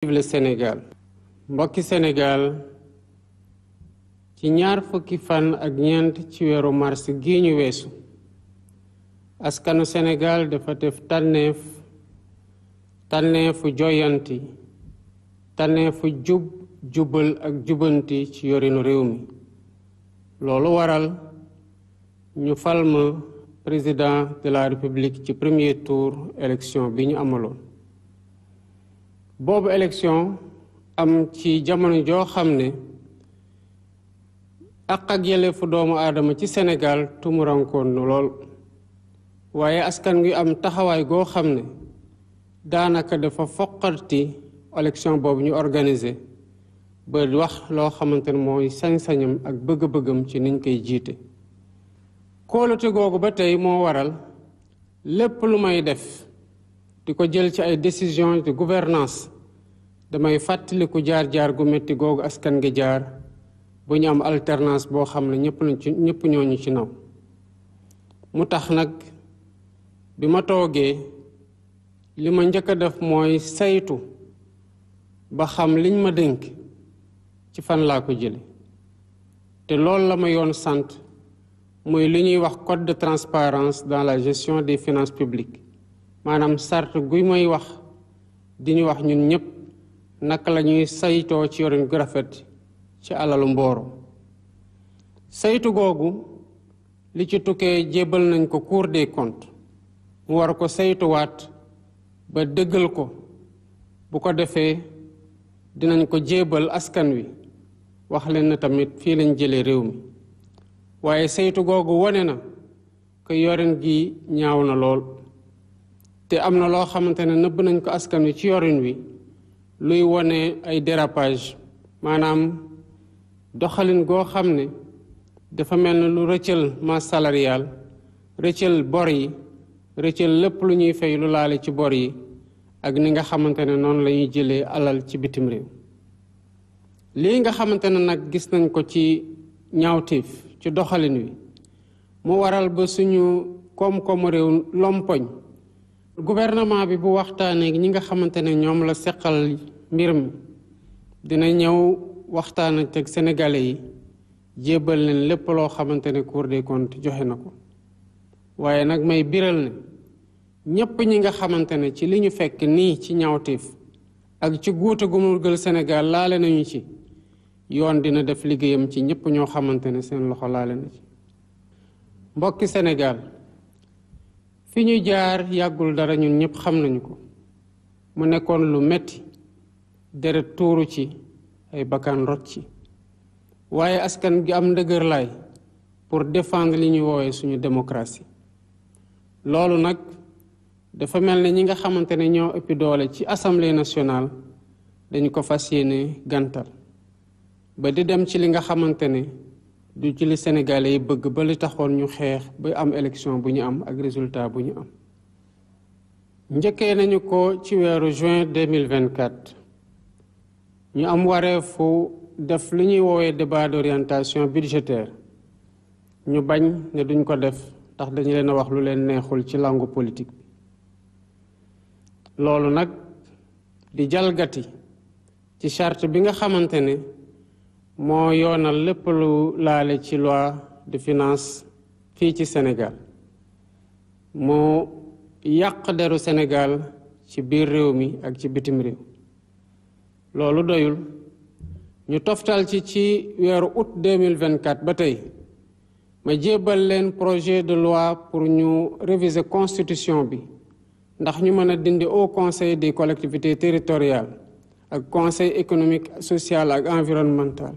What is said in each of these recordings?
Vive le Sénégal. Mbokki Sénégal ci ñaar fukki fan ak ñeent ci weeru mars gi ñu weesu askanu Sénégal dafa def tànneefu joyanti tànneefu jubal ak jubanti ci yorinu réew mi loolu waral ñu fal ma président de la République ci premier tour élection bi ñu amaloon boobu élection am ci jamono joo xam ne ak yelleefu doomu aadama ci Sénégal tumurankoon na lool waaye askan wi am taxawaay goo xam ne daanaka dafa foqarti élection boobu ñu organisé ba wax loo xamante ne mooy sañ-sañam ak bëgg-bëggam ci niñ koy jiite kóolute googu ba tey moo waral lépp lu may def di ko jël ci ay décision de gouvernance damay fàttaliku jaar-jaar gu metti googu askan gi jaar bu ñu am alternance boo xam ne ñëpp ñooñu ci naw mu tax nag bi ma toogee li ma njëkk a def mooy saytu ba xam liñ ma dénk ci fan laa ko jële te loolu la ma yoon sant muy li ñuy wax code de transparence dans la gestion des finances publiques maanaam sart guy may wax di ñu wax ñun ñëpp naka la ñuy saytoo ci yorin gu rafet ci alalu mbooro saytu googu li ci tukkee jébbal nañ ko Cour des comptes mu war ko saytuwaat ba dëggal ko bu ko defee dinañ ko jébbal askan wi wax leen na tamit fii lañ jëlee réew mi waaye saytu googu wone na ko yorin gi ñaaw na lool te am na loo xamante ne nëbb nañ ko askan wi ci yorin wi luy wone ay dérapage maanaam doxalin goo xam ne dafa mel ne lu rëccal masse salariale rëccal bor yi rëccal lépp lu ñuy fay lu laale ci bor yi ak ni nga xamante ne noonu la ñuy jëlee alal ci bitim réew lii nga xamante ne nag gis nañ ko ci ñaawteef ci doxalin wi mu waral ba suñu koom-koomu réew lompoñ gouvernement bi bu waxtaanee ñi nga xamante ne ñoom la seqal mbir mi dina ñëw waxtaan ak sénégalais yi jébbal leen lépp loo xamante ne Cour des comptes joxe na ko waaye nag may biral ne ñépp ñi nga xamante ne ci li ñu fekk nii ci ñaawteef ak ci guute gu mu gël Sénégal laale nañu ci yoon dina def liggéeyam ci ñépp ñoo xamante ne seen loxo laale na ci mbokki Sénégal fi ñu jaar yàggul dara ñun ñëpp xam nañu ko mu nekkoon lu metti deret tuuru ci ay bakkan rot ci waaye askan gi am ndëgër laay pour défendre li ñuy woowee suñu démocratie loolu nag dafa mel ne ñi nga xamante ne ñoo ëppi doole ci assemblée nationale dañu ko fas yéene gàntal ba di dem ci li nga xamante ne du ci li Sénégalais yi bëgg ba li taxoon ñu xeex ba am élection bu ñu am ak résultat bu ñu am njëkkee nañu ko ci weeru juin 2024 ñu am wareefu def li ñuy woowee débat d'orientation budgétaire ñu bañ ne duñ ko def ndax dañu leen a wax lu leen neexul ci langue politique bi loolu nag di jalgati ci charte bi nga xamante ne moo yoonal lépp lu laale ci loi de finance fii ci Sénégal moo yàq deru Sénégal ci biir réew mi ak ci bitim réew loolu doyul ñu toftal ci weeru août 2024 ba tey ma jébbal leen projet de loi pour ñu réviser constitution bi ndax ñu mën a dindi au conseil des collectivités territoriales ak conseil économique social ak environnemental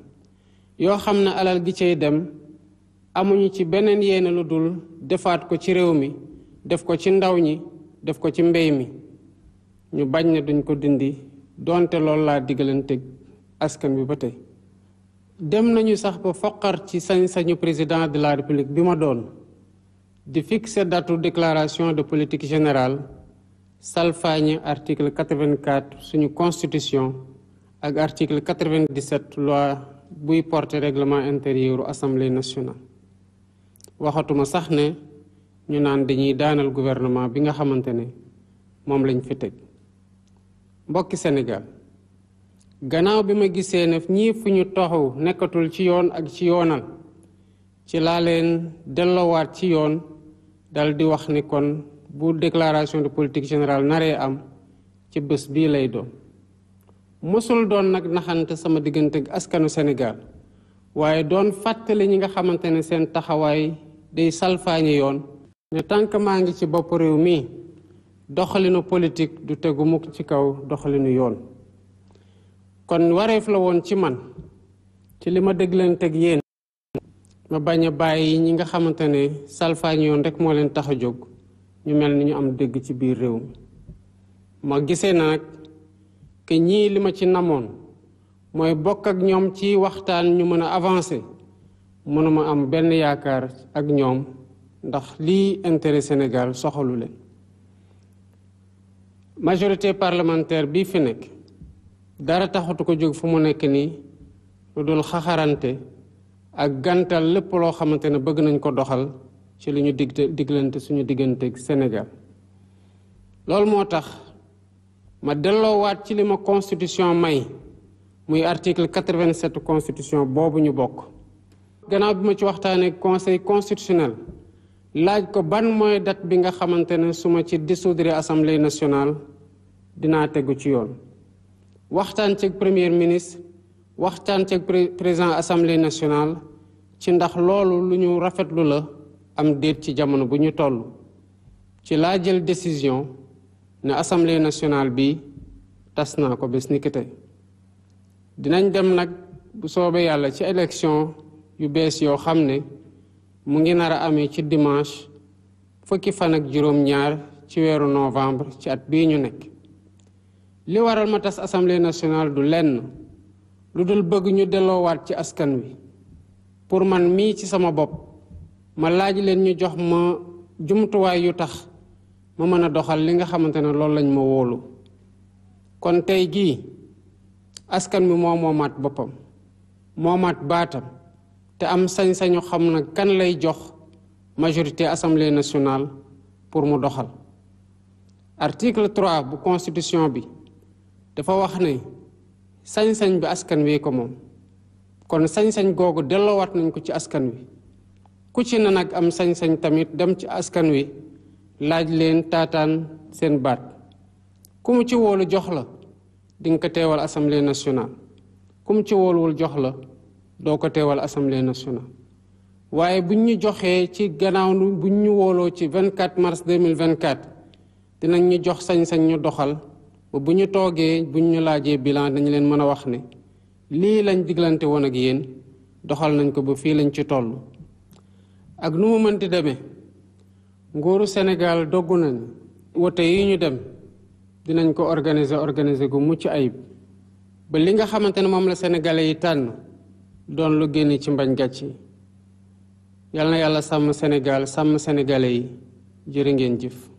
yoo xam ne alal gi cay dem amuñu ci beneen yéene lu dul defaat ko ci réew mi def ko ci ndaw ñi def ko ci mbéy mi ñu bañ ne duñ ko dindi donte loolu laa diggalanteeg askan bi ba tey dem nañu sax ba foqar ci sañ-sañu président de la République bi ma doon di fixer datu déclaration de politique générale salfaañe article 84 suñu constitution ak article 97 loi buy porter règlement intérieur u assemblée nationale waxatuma sax ne ñu naan dañuy daanal gouvernement bi nga xamante ne moom lañ fi teg mbokki Sénégal gannaaw bi ma gisee ne ñii fu ñu taxaw nekkatul ci yoon ak ci yoonal ci laa leen delloowaat ci yoon dal di wax ni kon bu déclaration de politique générale naree am ci bés bii lay doon mosul doon nag naxante sama diggante ak askanu Sénégal waaye doon fàttali ñi nga xamante ne seen taxawaay day salfaañi yoon ne tànk maa ngi ci bopp réew mi doxalinu politique du tegu mukk ci kaw doxalinu yoon kon wareef la woon ci man ci li ma déglanteeg yéen ma bañ a bàyyi ñi nga xamante ne salfaañi yoon rek moo leen tax a jóg ñu mel ni ñu am dégg ci biir réew mi ma gisee na nag que ñii li ma ci namoon mooy bokk ak ñoom ci waxtaan ñu mën a avancer mënuma am benn yaakaar ak ñoom ndax lii intérêt Sénégal soxalu leen majorité parlementaire bii fi nekk dara taxatu ko jóg fu mu nekk nii lu dul xaxarante ak gantal lépp loo xamante ne bëgg nañ ko doxal ci li ñu diglante suñu diggante ak Sénégal loolu moo tax ma delloowaat ci li ma constitution may muy article 87 constitution boobu ñu bokk gannaaw bi ma ci waxtaanee conseil constitutionnel laaj ko ban mooy date bi nga xamante ne su ma ci dissoudre assemblée nationale dinaa tegu ci yoon waxtaan ci premier ministre waxtaan ci président assemblée nationale ci ndax loolu lu ñu rafetlu la am déet ci jamono bu ñu toll ci laa jël décision ne assemblée nationale bi tas naa ko bés ni ki tey dinañ dem nag bu soobee yàlla ci élection yu bees yoo xam ne mu ngi nar a amee ci dimanche fukki fan ak juróom-ñaar ci weeru novembre ci at bii ñu nekk li waral ma tas assemblée nationale du lenn lu dul bëgg ñu delloowaat ci askan wi pour man mii ci sama bopp ma laaj leen ñu jox ma jumtuwaay yu tax ma mën a doxal li nga xamante ne loolu lañ ma wóolu kon tey gii askan wi moo moomaat boppam moomaat baatam te am sañ-sañu xam na kan lay jox majorité assemblée nationale pour mu doxal article 3 bu constitution bi dafa wax ne sañ-sañ bi askan wi ko moom kon sañ-sañ googu delloowaat nañ ko ci askan wi ku ci na nag am sañ-sañ tamit dem ci askan wi laaj leen taataan seen baat ku mu ci wóolu jox la di nga ko teewal assemblée nationale ku mu ci wóoluwul jox la doo ko teewal assemblée nationale waaye buñ ñu joxee ci gannaaw buñ ñu wóoloo ci 24 mars 2024 dinañ ñu jox sañ-sañ ñu doxal ba bu ñu toogee buñ ñu laajee bilan dañu leen mën a wax ne lii lañ diglante woon ak yéen doxal nañ ko ba fii lañ ci toll ak nu mu mënti demee nguuru Sénégal doggu nañ wote yi ñu dem dinañ ko organiser gu mucc ayib ba li nga xamante ne moom la sénégalais yi tànn doon lu génn ci mbañ gàcc yi yal na yàlla sàmm Sénégal sàmm sénégalais yi jërë ngeen jëf